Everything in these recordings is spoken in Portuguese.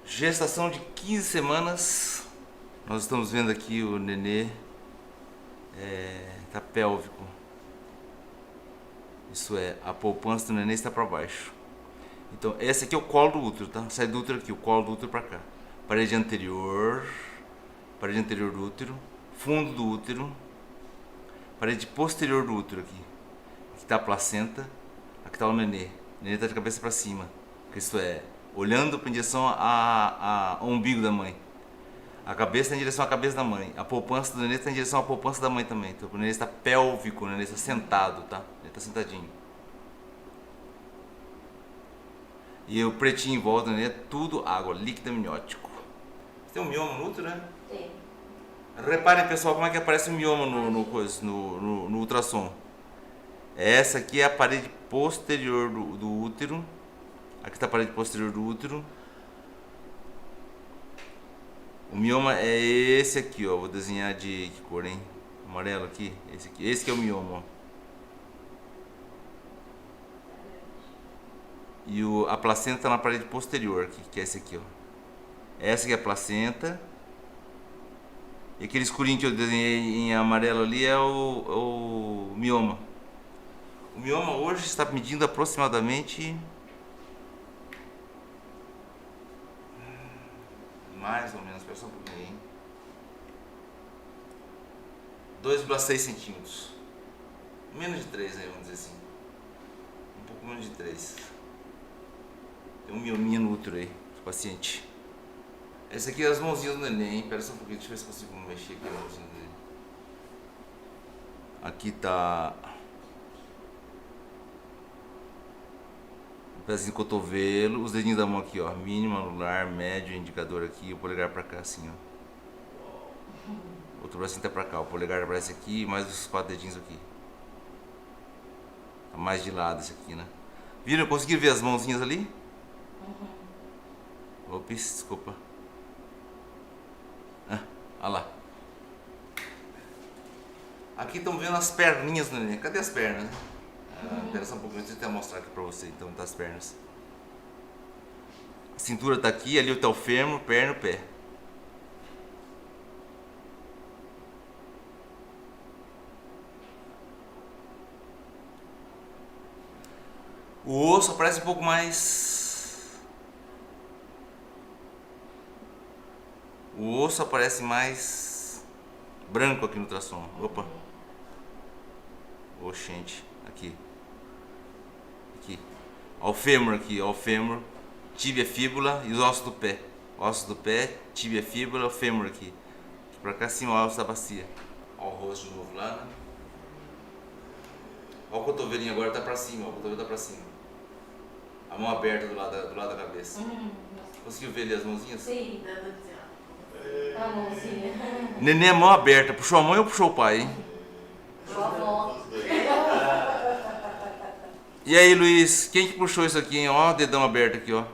Gestação de 15 semanas. Nós estamos vendo aqui o nenê tá pélvico. Isso é, a poupança do nenê está para baixo. Então, esse aqui é o colo do útero, tá? Sai do útero aqui, o colo do útero para cá. Parede anterior do útero, fundo do útero, parede posterior do útero aqui. Aqui está a placenta, aqui está o nenê. O nenê está de cabeça para cima. Isso é, olhando em direção ao umbigo da mãe. A cabeça está em direção à cabeça da mãe. A poupança do nenê está em direção à poupança da mãe também. Então, o nenê está pélvico, o nenê está sentado, tá? Ele está sentadinho. E o pretinho em volta do nenê é tudo água, líquido amniótico. Tem um mioma no útero, né? Tem. Reparem, pessoal, como é que aparece o mioma no ultrassom. Essa aqui é a parede posterior do útero. Aqui está a parede posterior do útero. O mioma é esse aqui, ó. Vou desenhar de que cor, hein? Amarelo aqui. Esse aqui. Esse que é o mioma, ó. E a placenta está na parede posterior aqui, que é esse aqui, ó. Essa aqui é a placenta. E aquele escurinho que eu desenhei em amarelo ali é o mioma. O mioma hoje está medindo aproximadamente mais ou menos, espera só um pouquinho aí, 2,6 centímetros. Menos de 3 aí, vamos dizer assim. Um pouco menos de 3. Tem um miominha no útero aí, paciente. Esse aqui é as mãozinhas do neném, hein? Espera só um pouquinho, deixa eu ver se consigo mexer aqui a mãozinha dele. Aqui tá o pezinho do cotovelo, os dedinhos da mão aqui, ó, mínimo, anular, médio, indicador aqui, o polegar pra cá assim, ó. O outro bracinho tá pra cá, o polegar aparece aqui, mais os 4 dedinhos aqui. Tá mais de lado esse aqui, né? Viram? Conseguiram ver as mãozinhas ali? Ops, desculpa. Olha lá. Aqui estão vendo as perninhas do neném. Cadê as pernas? Espera só um pouquinho, deixa eu até mostrar aqui pra você então, das pernas. A cintura tá aqui, ali tá o fêmur, perna e o pé. O osso aparece um pouco mais... O osso aparece mais branco aqui no ultrassom. Opa. Oxente. Aqui. Aqui. Ó o fêmur aqui, ó o fêmur, tíbia, fíbula e os ossos do pé. Ossos do pé, tíbia, fíbula, o fêmur aqui. Aqui pra cá acima, o osso da bacia. Ó o rosto de novo lá, né? Ó o cotovelinho agora tá pra cima, ó, o cotovelo tá pra cima. A mão aberta do lado da cabeça. Conseguiu ver ali as mãozinhas? Sim. A mãozinha. Neném, mão aberta. Puxou a mãe ou puxou o pai, hein? Puxou a mão. E aí, Luiz, quem que puxou isso aqui, hein? Ó o dedão aberto aqui, ó.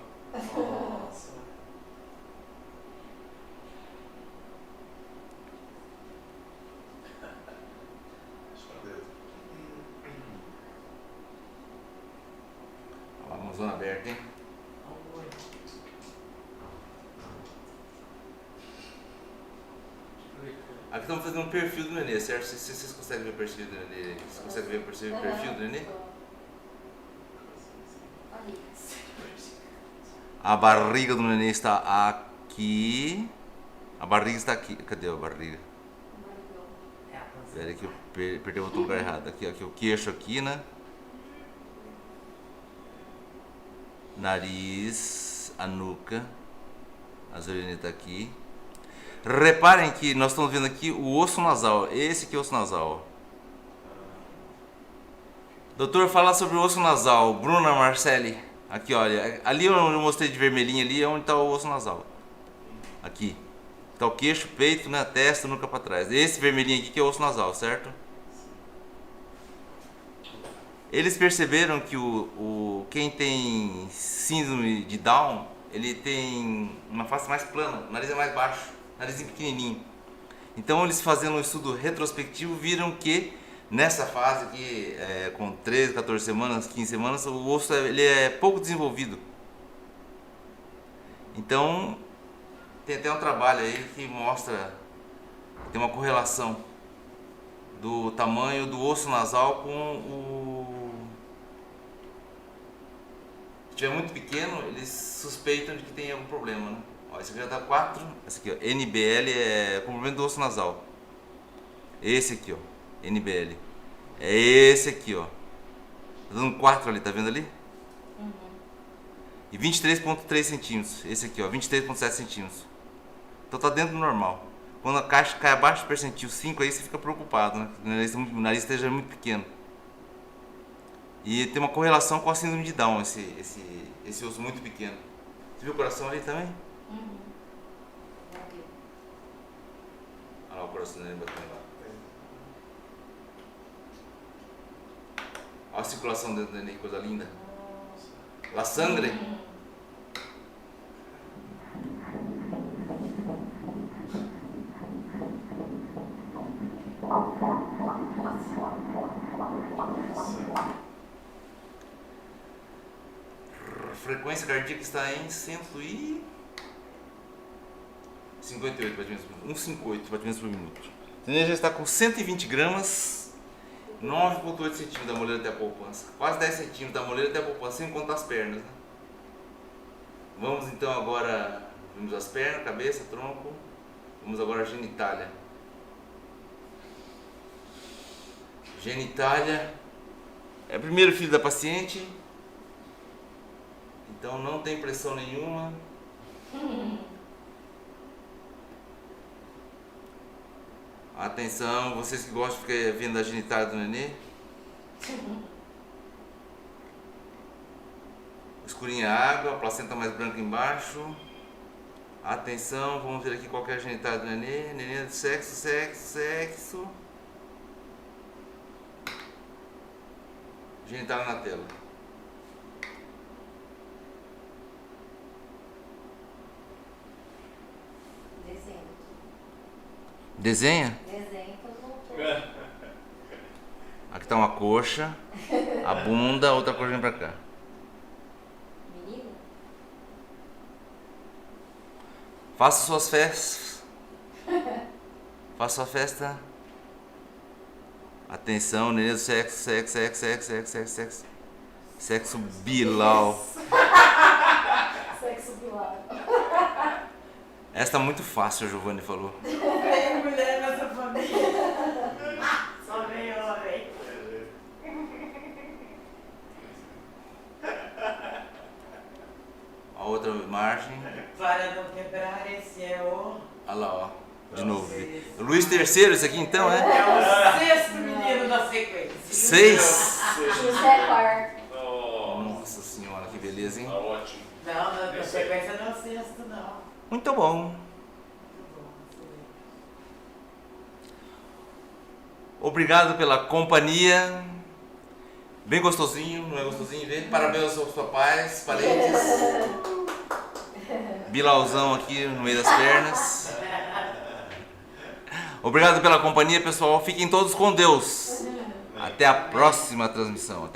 Ó a mãozona aberta, hein? Aqui estamos fazendo um perfil do nenê, certo? Vocês conseguem ver o perfil do nenê? Vocês conseguem ver o perfil do nenê? A barriga do nenê está aqui. A barriga está aqui. Cadê a barriga? Espera aí que eu perdi o lugar errado. Aqui, aqui, o queixo aqui, né? Nariz, a nuca. As orelhas tá aqui. Reparem que nós estamos vendo aqui o osso nasal. Esse aqui é o osso nasal. Doutor, fala sobre o osso nasal. Bruna Marcelli. Aqui, olha. Ali eu mostrei de vermelhinho ali, é onde está o osso nasal. Aqui. Está o queixo, peito, né? A testa, nuca para trás. Esse vermelhinho aqui que é o osso nasal, certo? Eles perceberam que quem tem síndrome de Down, ele tem uma face mais plana, o nariz é mais baixo. Narizinho pequenininho. Então eles fazendo um estudo retrospectivo viram que nessa fase aqui, com 13, 14 semanas, 15 semanas, o osso ele é pouco desenvolvido. Então, tem até um trabalho aí que mostra, tem uma correlação do tamanho do osso nasal com o... Se estiver muito pequeno, eles suspeitam de que tem algum problema, né? Ó, esse aqui já tá 4, esse aqui ó, NBL é comprimento do osso nasal. Esse aqui ó, NBL. É esse aqui ó. Tá dando 4 ali, tá vendo ali? Uhum. E 23,3 centímetros. Esse aqui ó, 23,7 centímetros. Então tá dentro do normal. Quando a caixa cai abaixo do percentil 5, aí você fica preocupado, né? O nariz esteja muito pequeno. E tem uma correlação com a síndrome de Down, esse osso muito pequeno. Você viu o coração ali também? Uhum. Ok. Olha lá o coração dele batendo lá. Olha a circulação dentro dele, coisa linda. La sangre. Frequência cardíaca está em 158 batimentos por minuto. 158 batimentos por minuto. A energia já está com 120 gramas, 9,8 centímetros da moleira até a poupança. Quase 10 centímetros da moleira até a poupança, sem contar as pernas, né? Vamos então agora, vimos as pernas, cabeça, tronco. Vamos agora à genitália. Genitália é o primeiro filho da paciente. Então não tem pressão nenhuma. Atenção, vocês que gostam de ficar vendo a genitália do nenê. Escurinha água, a placenta mais branca embaixo. Atenção, vamos ver aqui qual que é a genitália do nenê. Nenê do sexo. Genitália na tela. Desenha? Desenho que eu vou. Aqui tá uma coxa, a bunda, outra coxa vem pra cá. Menino? Faça suas festas. Faça sua festa. Atenção, nenê do sexo. Sexo bilau. Sexo bilau. Essa tá muito fácil, a Giovanni falou. Vem mulher nessa família. Só vem homem. A outra margem. Para não quebrar, esse é o... Olha lá, ó. De novo. Luiz III, esse aqui então, é? É o sexto menino da sequência. 6. José Quarto. Nossa senhora, que beleza, hein? Ótimo. Não, na sequência não é o sexto, não. Muito bom. Obrigado pela companhia. Bem gostosinho, não é gostosinho ver? Parabéns aos papais, parentes. Bilauzão aqui no meio das pernas. Obrigado pela companhia, pessoal. Fiquem todos com Deus. Até a próxima transmissão.